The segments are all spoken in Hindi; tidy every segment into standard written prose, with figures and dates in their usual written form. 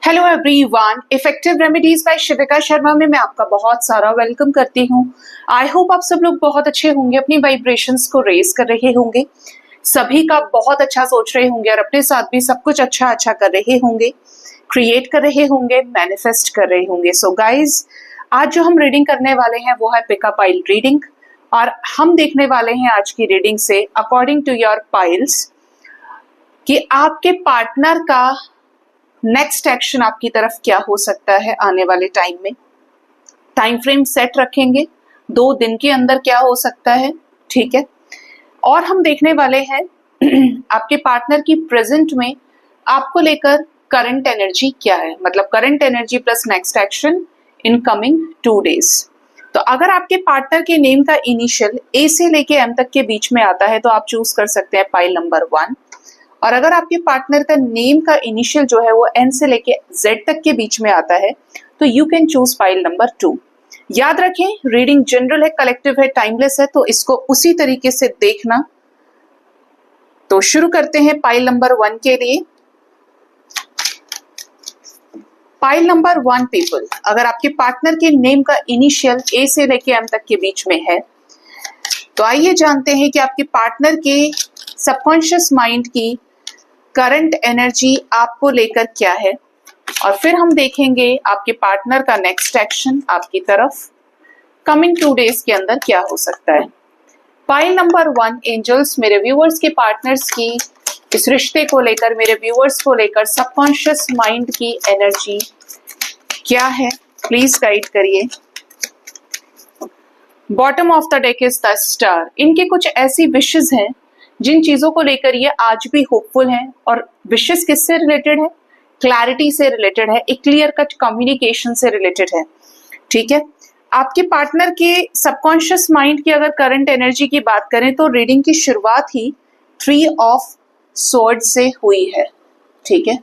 Hello everyone, effective remedies by Shivika Sharma में मैं आपका बहुत सारा वेलकम करती हूँ। आई होप आप सब लोग बहुत अच्छे होंगे, अपनी वाइब्रेशंस को रेज कर रहे होंगे, सभी का बहुत अच्छा सोच रहे होंगे और अपने साथ भी सब कुछ अच्छा अच्छा कर रहे होंगे, क्रिएट कर रहे होंगे, मैनिफेस्ट कर रहे होंगे। सो गाइज, आज जो हम रीडिंग करने वाले हैं वो है पिक अ पाइल रीडिंग और हम देखने वाले हैं आज की रीडिंग से अकॉर्डिंग टू योर पाइल्स कि आपके पार्टनर का नेक्स्ट एक्शन आपकी तरफ क्या हो सकता है आने वाले टाइम में। टाइम फ्रेम सेट रखेंगे, 2 दिन के अंदर क्या हो सकता है, ठीक है। और हम देखने वाले हैं आपके पार्टनर की प्रेजेंट में आपको लेकर करंट एनर्जी क्या है, मतलब current energy plus next action in coming 2 days. तो अगर आपके पार्टनर के नेम का इनिशियल ए से लेके एम तक के बीच में आता है तो आप चूज कर सकते हैं पाइल नंबर 1, और अगर आपके पार्टनर का नेम का इनिशियल जो है वो एन से लेके जेड तक के बीच में आता है तो you can choose pile number 2। याद रखें, रीडिंग जनरल है, कलेक्टिव है, टाइमलेस है, तो इसको उसी तरीके से देखना। तो शुरू करते हैं पाइल नंबर 1 के लिए। पाइल नंबर 1 पीपल, अगर आपके पार्टनर के नेम का इनिशियल ए से लेके एम तक के बीच में है तो आइए जानते हैं कि आपके पार्टनर के सबकॉन्शियस माइंड की करंट एनर्जी आपको लेकर क्या है, और फिर हम देखेंगे आपके पार्टनर का नेक्स्ट एक्शन आपकी तरफ कमिंग 2 डेज के अंदर क्या हो सकता है। पाइल नंबर 1 एंजल्स, मेरे व्यूअर्स के पार्टनर्स की इस रिश्ते को लेकर, मेरे व्यूअर्स को लेकर सबकॉन्शियस माइंड की एनर्जी क्या है, प्लीज गाइड करिए। Bottom of the deck is the star. इनके कुछ ऐसी विशेस हैं जिन चीजों को लेकर ये आज भी होपफुल हैं, और विशेस किससे रिलेटेड है, क्लैरिटी से रिलेटेड है, एक क्लियर कट कम्युनिकेशन से रिलेटेड है, ठीक है। आपके पार्टनर के सबकॉन्शियस माइंड की अगर करंट एनर्जी की बात करें तो रीडिंग की शुरुआत ही 3 ऑफ स्वॉर्ड से हुई है, ठीक है।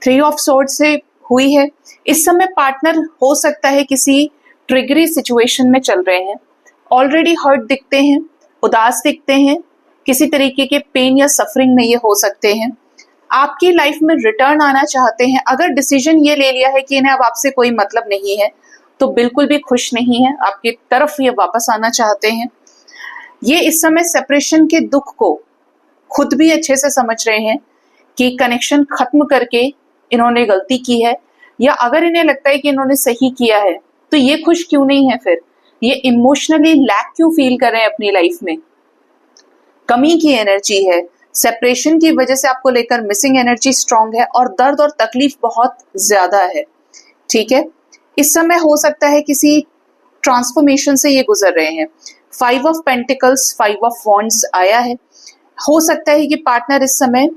3 ऑफ स्वॉर्ड से हुई है। इस समय पार्टनर हो सकता है किसी ट्रिगरी सिचुएशन में चल रहे हैं, ऑलरेडी हर्ट दिखते हैं, उदास दिखते हैं, किसी तरीके के पेन या सफरिंग में ये हो सकते हैं, आपकी लाइफ में रिटर्न आना चाहते हैं। अगर डिसीजन ये ले लिया है कि इन्हें अब आपसे कोई मतलब नहीं है तो बिल्कुल भी खुश नहीं है, आपकी तरफ ये वापस आना चाहते हैं। ये इस समय सेपरेशन के दुख को खुद भी अच्छे से समझ रहे हैं कि कनेक्शन खत्म करके इन्होंने गलती की है, या अगर इन्हें लगता है कि इन्होंने सही किया है तो ये खुश क्यों नहीं है, फिर ये इमोशनली लैक क्यों फील कर रहे हैं अपनी लाइफ में। कमी की एनर्जी है, सेपरेशन की वजह से आपको लेकर मिसिंग एनर्जी स्ट्रांग है और दर्द और तकलीफ बहुत ज्यादा है, ठीक है। इस समय हो सकता है किसी ट्रांसफॉर्मेशन से ये गुजर रहे हैं। 5 ऑफ पेंटिकल्स, 5 ऑफ वॉन्ड्स आया है। हो सकता है कि पार्टनर इस समय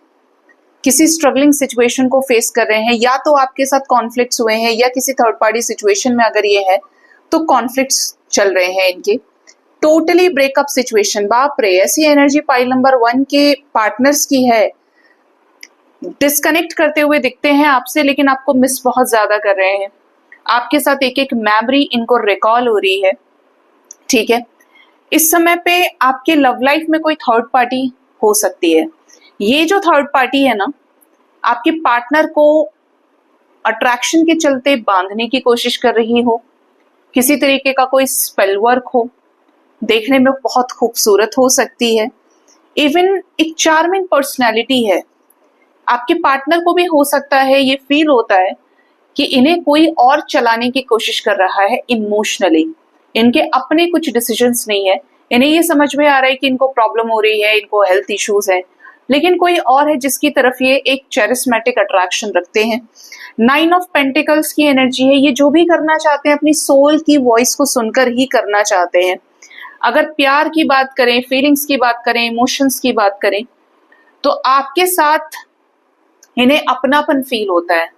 किसी स्ट्रगलिंग सिचुएशन को फेस कर रहे हैं, या तो आपके साथ कॉन्फ्लिक्ट्स हुए हैं या किसी थर्ड पार्टी सिचुएशन में अगर ये है तो कॉन्फ्लिक्ट्स चल रहे हैं इनके। टोटली ब्रेकअप सिचुएशन, बाप रे, ऐसी एनर्जी पाइल नंबर 1 के पार्टनर्स की है। डिस्कनेक्ट करते हुए दिखते हैं आपसे, लेकिन आपको मिस बहुत ज्यादा कर रहे हैं। आपके साथ एक एक मेमोरी इनको रिकॉल हो रही है, ठीक है। इस समय पे आपके लव लाइफ में कोई थर्ड पार्टी हो सकती है। ये जो थर्ड पार्टी है ना, आपके पार्टनर को अट्रैक्शन के चलते बांधने की कोशिश कर रही हो, किसी तरीके का कोई स्पेल वर्क हो, देखने में बहुत खूबसूरत हो सकती है, इवन एक चार्मिंग पर्सनैलिटी है। आपके पार्टनर को भी हो सकता है ये फील होता है कि इन्हें कोई और चलाने की कोशिश कर रहा है इमोशनली, इनके अपने कुछ डिसीजंस नहीं है। इन्हें ये समझ में आ रहा है कि इनको प्रॉब्लम हो रही है, इनको हेल्थ इश्यूज है, लेकिन कोई और है जिसकी तरफ ये एक चेरिस्मेटिक अट्रैक्शन रखते हैं। 9 ऑफ पेंटिकल्स की एनर्जी है। ये जो भी करना चाहते हैं अपनी सोल की वॉइस को सुनकर ही करना चाहते हैं। अगर प्यार की बात करें, फीलिंग्स की बात करें, इमोशंस की बात करें, तो आपके साथ इन्हें अपनापन फील होता है।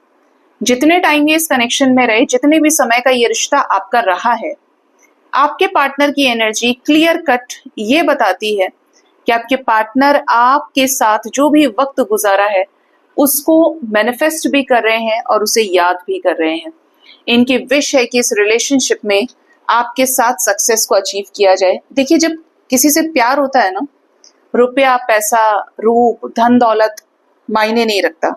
जितने टाइम ये इस कनेक्शन में रहे, जितने भी समय का ये रिश्ता आपका रहा है, आपके पार्टनर की एनर्जी क्लियर कट ये बताती है कि आपके पार्टनर आपके साथ जो भी वक्त गुजारा है उसको मैनिफेस्ट भी कर रहे हैं और उसे याद भी कर रहे हैं। इनकी विश है कि इस रिलेशनशिप में आपके साथ सक्सेस को अचीव किया जाए। देखिए, जब किसी से प्यार होता है ना, रुपया, पैसा, रूप, धन दौलत मायने नहीं रखता।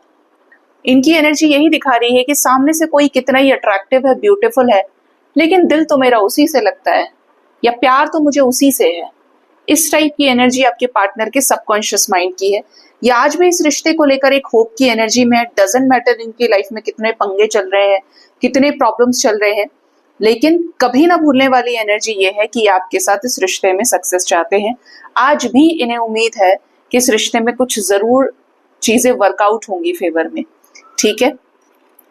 इनकी एनर्जी यही दिखा रही है कि सामने से कोई कितना ही अट्रैक्टिव है, ब्यूटीफुल है, लेकिन दिल तो मेरा उसी से लगता है, या प्यार तो मुझे उसी से है। इस टाइप की एनर्जी आपके पार्टनर के सबकॉन्शियस माइंड की है। या आज भी इस रिश्ते को लेकर एक होप की एनर्जी में है। डजंट मैटर इनकी लाइफ में कितने पंगे चल रहे हैं, कितने प्रॉब्लम्स चल रहे हैं, लेकिन कभी ना भूलने वाली एनर्जी ये है कि आपके साथ इस रिश्ते में सक्सेस चाहते हैं। आज भी इन्हें उम्मीद है कि इस रिश्ते में कुछ जरूर चीजें वर्कआउट होंगी फेवर में। ठीक है,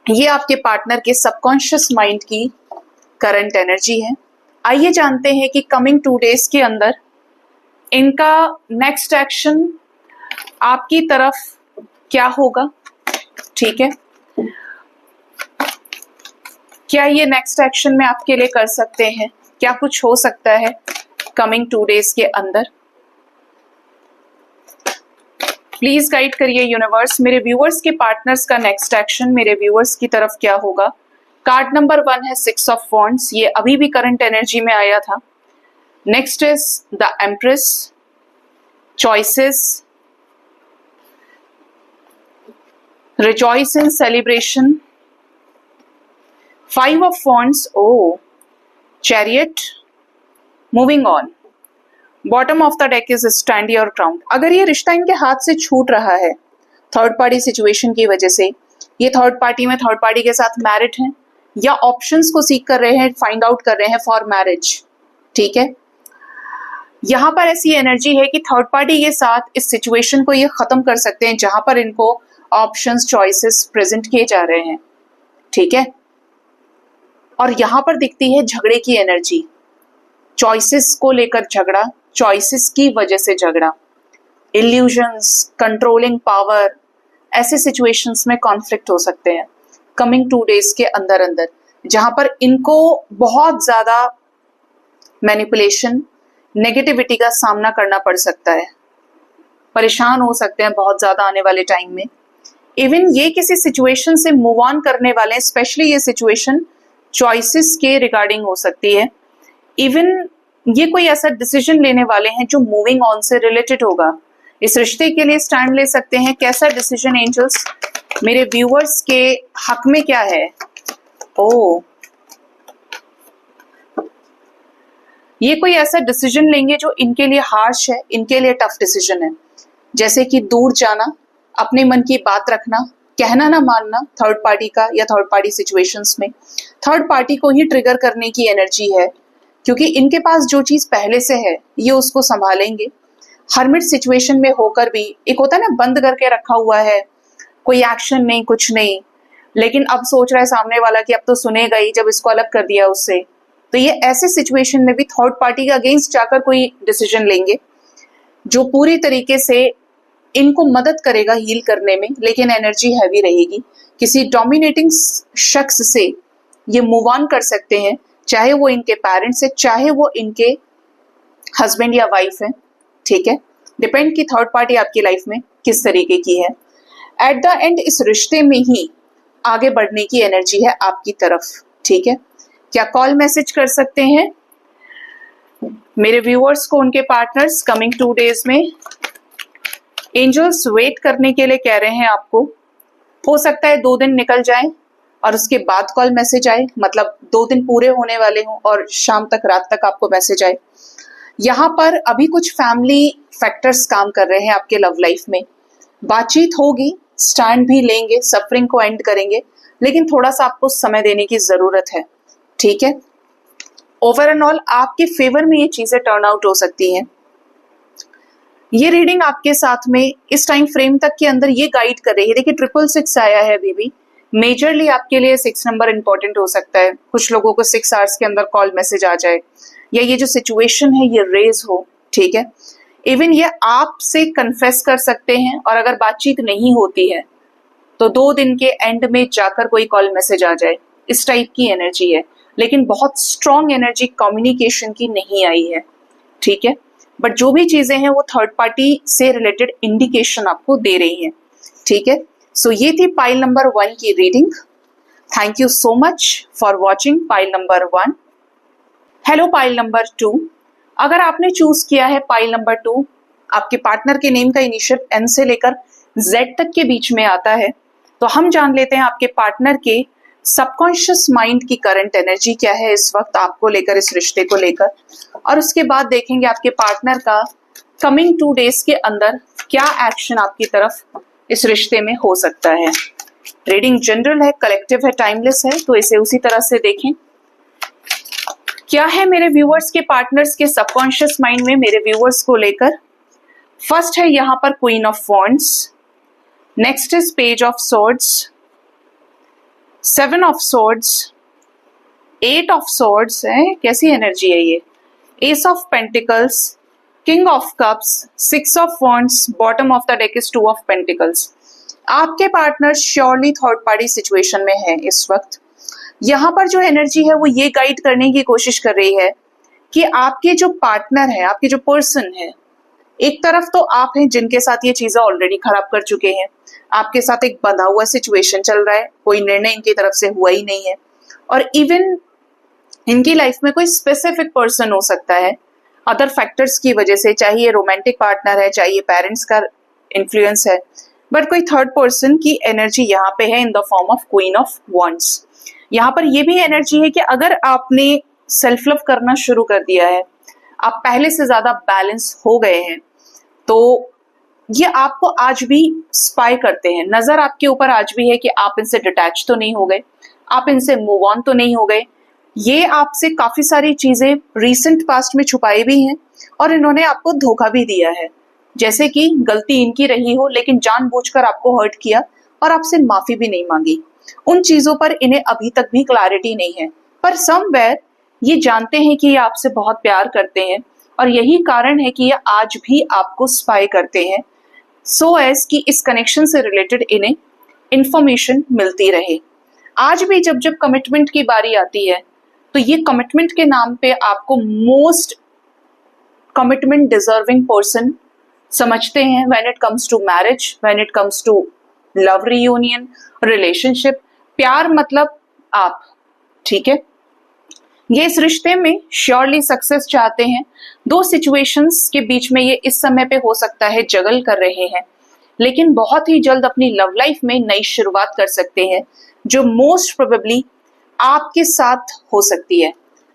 ये आपके पार्टनर के सबकॉन्शियस माइंड की करंट एनर्जी है। आइए जानते हैं कि कमिंग 2 डेज के अंदर इनका नेक्स्ट एक्शन आपकी तरफ क्या होगा। ठीक है, क्या ये नेक्स्ट एक्शन में आपके लिए कर सकते हैं, क्या कुछ हो सकता है कमिंग 2 डेज के अंदर। प्लीज गाइड करिए यूनिवर्स, मेरे व्यूअर्स के पार्टनर्स का नेक्स्ट एक्शन मेरे व्यूअर्स की तरफ क्या होगा। कार्ड नंबर 1 है 6 ऑफ वॉन्ड्स, ये अभी भी करंट एनर्जी में आया था। Next is the empress, choices, rejoice in celebration, 5 of wands, chariot, moving on, bottom of the deck is stand your ground। अगर ये रिश्ता इनके हाथ से छूट रहा है थर्ड पार्टी सिचुएशन की वजह से, ये थर्ड पार्टी के साथ मैरिड हैं या ऑप्शंस को सीख कर रहे हैं, फाइंड आउट कर रहे हैं फॉर मैरिज। ठीक है, यहां पर ऐसी एनर्जी है कि थर्ड पार्टी के साथ इस सिचुएशन को ये खत्म कर सकते हैं जहां पर इनको ऑप्शंस, चॉइसेस प्रेजेंट किए जा रहे हैं। ठीक है, और यहां पर दिखती है झगड़े की एनर्जी, चॉइसेस को लेकर झगड़ा, चॉइसेस की वजह से झगड़ा, इल्यूजन्स, कंट्रोलिंग पावर, ऐसे सिचुएशंस में कॉन्फ्लिक्ट हो सकते हैं कमिंग 2 डेज के अंदर अंदर, जहां पर इनको बहुत ज्यादा मैनिपुलेशन, नेगेटिविटी का सामना करना पड़ सकता है, परेशान हो सकते हैं बहुत ज्यादा आने वाले टाइम में। इवन ये किसी सिचुएशन से मूव ऑन करने वाले हैं, स्पेशली ये सिचुएशन चॉइसेस के रिगार्डिंग हो सकती है। इवन ये कोई ऐसा डिसीजन लेने वाले हैं जो मूविंग ऑन से रिलेटेड होगा, इस रिश्ते के लिए स्टैंड ले सकते हैं। कैसा डिसीजन एंजल्स मेरे व्यूअर्स के हक में क्या है। ये कोई ऐसा डिसीजन लेंगे जो इनके लिए हार्श है, इनके लिए टफ डिसीजन है, जैसे कि दूर जाना, अपने मन की बात रखना, कहना ना मानना थर्ड पार्टी का, या थर्ड पार्टी सिचुएशंस में थर्ड पार्टी को ही ट्रिगर करने की एनर्जी है, क्योंकि इनके पास जो चीज पहले से है ये उसको संभालेंगे। हर्मिट सिचुएशन में होकर भी, एक होता है ना बंद करके रखा हुआ है, कोई एक्शन नहीं, कुछ नहीं, लेकिन अब सोच रहा है सामने वाला कि अब तो सुनेगा ही जब इसको अलग कर दिया उससे। तो ये ऐसे सिचुएशन में भी थर्ड पार्टी के अगेंस्ट जाकर कोई डिसीजन लेंगे जो पूरी तरीके से इनको मदद करेगा हील करने में, लेकिन एनर्जी हैवी रहेगी। किसी डोमिनेटिंग शख्स से ये मूव ऑन कर सकते हैं, चाहे वो इनके पेरेंट्स है, चाहे वो इनके हस्बैंड या वाइफ है। ठीक है, डिपेंड कि थर्ड पार्टी आपकी लाइफ में किस तरीके की है। एट द एंड इस रिश्ते में ही आगे बढ़ने की एनर्जी है आपकी तरफ। ठीक है, क्या कॉल मैसेज कर सकते हैं मेरे व्यूअर्स को उनके पार्टनर्स कमिंग 2 डेज में। एंजल्स वेट करने के लिए कह रहे हैं आपको। हो सकता है 2 दिन निकल जाए और उसके बाद कॉल मैसेज आए, मतलब 2 दिन पूरे होने वाले हों और शाम तक, रात तक आपको मैसेज आए। यहाँ पर अभी कुछ फैमिली फैक्टर्स काम कर रहे हैं आपके लव लाइफ में। बातचीत होगी, स्टैंड भी लेंगे, सफरिंग को एंड करेंगे, लेकिन थोड़ा सा आपको समय देने की जरूरत है। ठीक है, ओवरऑल आपके फेवर में ये चीजें टर्न आउट हो सकती हैं। ये रीडिंग आपके साथ में इस टाइम फ्रेम तक के अंदर ये गाइड कर रही है। देखिए 666 आया है अभी भी, मेजरली आपके लिए 6 नंबर इंपॉर्टेंट हो सकता है। कुछ लोगों को 6 आवर्स के अंदर कॉल मैसेज आ जाए, या ये जो सिचुएशन है ये रेज हो। ठीक है, इवन ये आपसे कन्फेस कर सकते हैं, और अगर बातचीत नहीं होती है तो 2 दिन के एंड में जाकर कोई कॉल मैसेज आ जाए, इस टाइप की एनर्जी है। लेकिन बहुत स्ट्रॉन्ग एनर्जी कम्युनिकेशन की नहीं आई है। ठीक है, बट जो भी चीजें हैं वो थर्ड पार्टी से रिलेटेड इंडिकेशन आपको दे रही हैं। ठीक है, सो ये थी पाइल नंबर 1 की reading. Thank you so much for watching pile number 1। Hello pile number 2। अगर आपने चूज किया है पाइल नंबर 2, आपके पार्टनर के नेम का इनिशियल एन से लेकर जेड तक के बीच में आता है, तो हम जान लेते हैं आपके पार्टनर के सबकॉन्शियस माइंड की करंट एनर्जी क्या है इस वक्त आपको लेकर, इस रिश्ते को लेकर, और उसके बाद देखेंगे आपके पार्टनर का कमिंग 2 डेज के अंदर क्या एक्शन आपकी तरफ इस रिश्ते में हो सकता है। रीडिंग जनरल है, कलेक्टिव है, टाइमलेस है, तो इसे उसी तरह से देखें। क्या है मेरे व्यूअर्स के पार्टनर्स के सबकॉन्शियस माइंड में मेरे व्यूअर्स को लेकर। फर्स्ट है यहाँ पर queen of wands, next is page of swords, 7 of swords, 8 of swords है, कैसी एनर्जी है ये, ace of pentacles, king of cups, 6 of wands, bottom of the deck is 2 of pentacles. आपके partner surely third party situation में है इस वक्त। यहाँ पर जो एनर्जी है वो ये गाइड करने की कोशिश कर रही है कि आपके जो पार्टनर है, आपके जो पर्सन है, एक तरफ तो आप हैं जिनके साथ ये चीजें ऑलरेडी खराब कर चुके हैं, आपके साथ एक बंधा हुआ सिचुएशन चल रहा है, कोई निर्णय इनकी तरफ से हुआ ही नहीं है, और इवन इनकी लाइफ में कोई स्पेसिफिक पर्सन हो सकता है अदर फैक्टर्स की वजह से, चाहे ये रोमांटिक पार्टनर है, चाहे ये पेरेंट्स का इन्फ्लुएंस है, बट कोई थर्ड पर्सन की एनर्जी यहाँ पे है in the form of queen of wands. यहाँ पर ये भी एनर्जी है कि अगर आपने सेल्फ लव करना शुरू कर दिया है, आप पहले से ज्यादा बैलेंस हो गए हैं, तो ये आपको आज भी स्पाई करते हैं, नजर आपके ऊपर आज भी है कि आप इनसे डिटैच तो नहीं हो गए, आप इनसे मूव ऑन तो नहीं हो गए। ये आपसे काफी सारी चीजें रीसेंट पास्ट में छुपाई भी हैं और इन्होंने आपको धोखा भी दिया है, जैसे कि गलती इनकी रही हो लेकिन जानबूझकर आपको हर्ट किया और आपसे माफी भी नहीं मांगी। उन चीजों पर इन्हें अभी तक भी क्लैरिटी नहीं है, पर समवेयर ये जानते हैं कि ये आपसे बहुत प्यार करते हैं और यही कारण है कि ये आज भी आपको स्पाई करते हैं, सो एज कि इस कनेक्शन से रिलेटेड इन्हें इंफॉर्मेशन मिलती रहे। आज भी जब जब कमिटमेंट की बारी आती है तो ये कमिटमेंट के नाम पे आपको मोस्ट कमिटमेंट डिजर्विंग पर्सन समझते हैं when it comes to marriage, when it comes to love reunion, relationship. प्यार मतलब आप, ठीक है। ये इस रिश्ते में श्योरली सक्सेस चाहते हैं। 2 सिचुएशंस के बीच में ये इस समय पे हो सकता है जगल कर रहे हैं, लेकिन बहुत ही जल्द अपनी लव लाइफ में नई शुरुआत कर सकते हैं जो मोस्ट प्रोबेबली आपके साथ हो सकती है।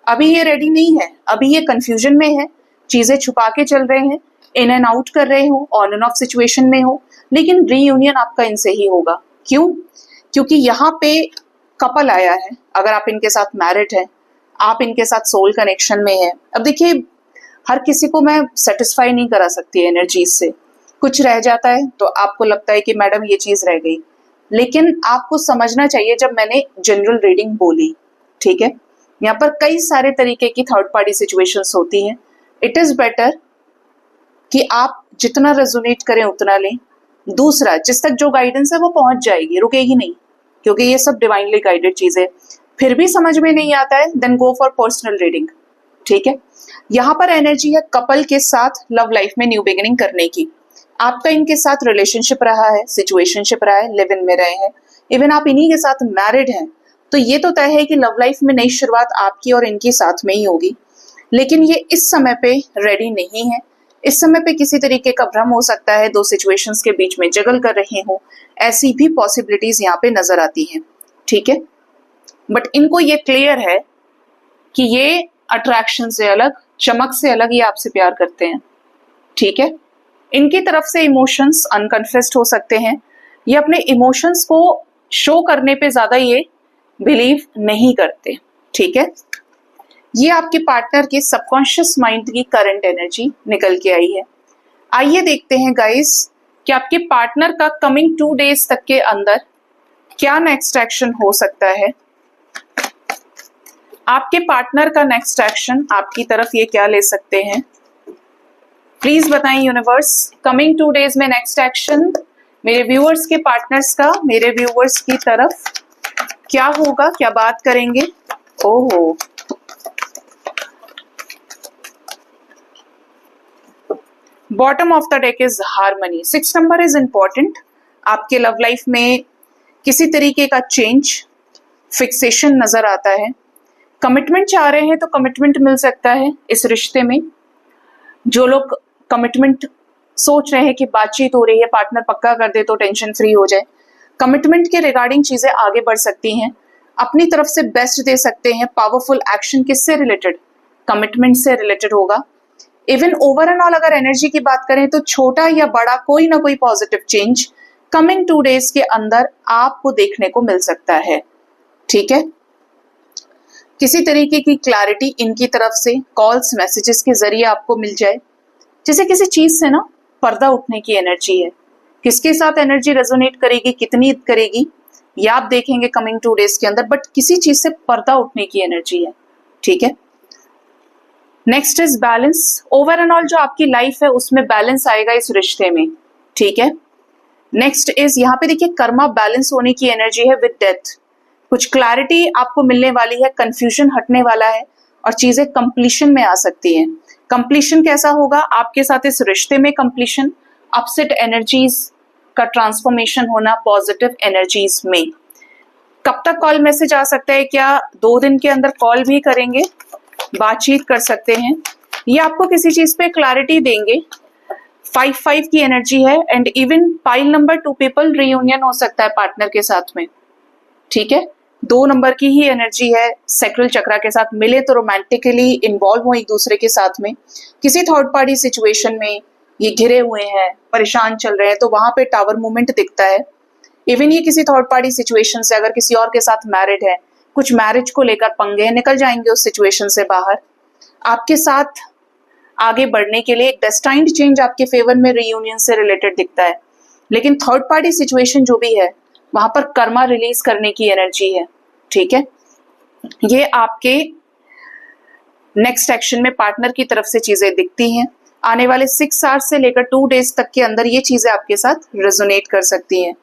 अभी ये रेडी नहीं है, अभी ये कंफ्यूजन में है, चीजें छुपा के चल रहे हैं, इन एंड आउट कर रहे हो, ऑन एंड ऑफ सिचुएशन में हो, लेकिन रीयूनियन आपका इनसे ही होगा। क्यों? क्योंकि यहाँ पे कपल आया है। अगर आप इनके साथ मैरिड हैं, आप इनके साथ सोल कनेक्शन में है। अब देखिए, हर किसी को मैं सेटिस्फाई नहीं करा सकती एनर्जी से, कुछ रह जाता है तो आपको लगता है कि मैडम ये चीज रह गई, लेकिन आपको समझना चाहिए जब मैंने जनरल रीडिंग बोली, ठीक है, यहाँ पर कई सारे तरीके की थर्ड पार्टी सिचुएशंस होती हैं। इट इज बेटर कि आप जितना रेजोनेट करें उतना लें। दूसरा, जिस तक जो गाइडेंस है वो पहुंच जाएगी, रुकेगी नहीं, क्योंकि ये सब डिवाइनली गाइडेड चीजें। फिर भी समझ में नहीं आता है, then go for personal reading, ठीक है। यहाँ पर एनर्जी है कपल के साथ लव लाइफ में न्यू बिगिनिंग करने की। आपका इनके साथ रिलेशनशिप रहा है, सिचुएशनशिप रहा है, लिव इन में रहे हैं, इवन आप इन्हीं के साथ मैरिड हैं, तो ये तो तय है कि लव लाइफ में नई शुरुआत आपकी और इनकी साथ में ही होगी। लेकिन ये इस समय पे रेडी नहीं है। इस समय पे किसी तरीके का भ्रम हो सकता है, 2 सिचुएशंस के बीच में जगल कर रहे हो, ऐसी भी पॉसिबिलिटीज यहाँ पे नजर आती हैं, ठीक है। बट इनको ये क्लियर है कि ये अट्रैक्शन से अलग, चमक से अलग ये आपसे प्यार करते हैं, ठीक है। इनकी तरफ से इमोशंस अनकन्फेस्ड हो सकते हैं। ये अपने इमोशंस को शो करने पे ज्यादा ये बिलीव नहीं करते, ठीक है। ये आपके पार्टनर के सबकॉन्शियस माइंड की करंट एनर्जी निकल के आई है। आइए देखते हैं गाइस कि आपके पार्टनर का कमिंग 2 डेज तक के अंदर क्या नेक्स्ट एक्शन हो सकता है। आपके पार्टनर का नेक्स्ट एक्शन आपकी तरफ ये क्या ले सकते हैं, प्लीज बताएं यूनिवर्स। कमिंग 2 डेज में नेक्स्ट एक्शन मेरे व्यूअर्स के पार्टनर्स का मेरे व्यूअर्स की तरफ क्या होगा, क्या बात करेंगे। ओहो, bottom of the deck is harmony. 6 number is important. आपके लव लाइफ में किसी तरीके का चेंज, फिक्सेशन नजर आता है। कमिटमेंट चाह रहे हैं तो कमिटमेंट मिल सकता है इस रिश्ते में। जो लोग कमिटमेंट सोच रहे हैं कि बातचीत हो रही है, पार्टनर पक्का कर दे तो टेंशन फ्री हो जाए, कमिटमेंट के रिगार्डिंग चीजें आगे बढ़ सकती हैं, अपनी तरफ से बेस्ट दे सकते हैं। पावरफुल एक्शन किससे रिलेटेड? कमिटमेंट से रिलेटेड होगा। इवन ओवर एंड ऑल अगर एनर्जी की बात करें तो छोटा या बड़ा कोई ना कोई पॉजिटिव चेंज कमिंग 2 डेज के अंदर आपको देखने को मिल सकता है। ठीक है, किसी तरीके की क्लैरिटी इनकी तरफ से कॉल्स मैसेजेस के जरिए आपको मिल जाए। जैसे किसी चीज से ना पर्दा उठने की एनर्जी है, किसके साथ एनर्जी रेजोनेट करेगी, कितनी करेगी, ये आप देखेंगे कमिंग 2 डेज के अंदर, बट किसी चीज से पर्दा उठने की एनर्जी है। ठीक है, next is balance. Over and all जो आपकी लाइफ है उसमें बैलेंस आएगा इस रिश्ते में। ठीक है, नेक्स्ट इज यहाँ पे देखिए कर्मा बैलेंस होने की एनर्जी है विद डेथ। कुछ क्लैरिटी आपको मिलने वाली है, कंफ्यूजन हटने वाला है और चीजें कंप्लीशन में आ सकती हैं। कंप्लीशन कैसा होगा आपके साथ इस रिश्ते में? कंप्लीशन अपसेट एनर्जीज का ट्रांसफॉर्मेशन होना पॉजिटिव एनर्जीज में। कब तक कॉल मैसेज आ सकता है? क्या 2 दिन के अंदर कॉल भी करेंगे, बातचीत कर सकते हैं, ये आपको किसी चीज पे क्लैरिटी देंगे। 5-5 की एनर्जी है and even pile number 2 people reunion हो सकता है पार्टनर के साथ में। ठीक है, 2 नंबर की ही एनर्जी है, सैक्रल चक्रा के साथ मिले तो रोमांटिकली इन्वॉल्व हो एक दूसरे के साथ में। किसी थर्ड पार्टी सिचुएशन में ये घिरे हुए हैं, परेशान चल रहे हैं, तो वहां पे टावर मूवमेंट दिखता है। इवन ये किसी थर्ड पार्टी सिचुएशन से अगर किसी और के साथ मैरिड है, कुछ मैरिज को लेकर पंगे हैं, निकल जाएंगे उस सिचुएशन से बाहर। आपके साथ आगे बढ़ने के लिए एक डेस्टाइन्ड चेंज आपके फेवर में रियूनियन से रिलेटेड दिखता है। लेकिन थर्ड पार्टी सिचुएशन जो भी है वहां पर कर्मा रिलीज करने की एनर्जी है। ठीक है, ये आपके नेक्स्ट एक्शन में पार्टनर की तरफ से चीजें दिखती हैं। आने वाले 6 आवर्स से लेकर 2 डेज तक के अंदर ये चीजें आपके साथ रेजोनेट कर सकती हैं।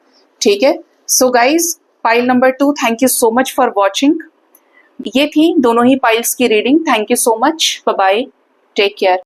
ठीक है, so guys pile number 2, thank you so much for watching. ये थी दोनों ही पाइल्स की reading. Thank you so much, bye bye, take care.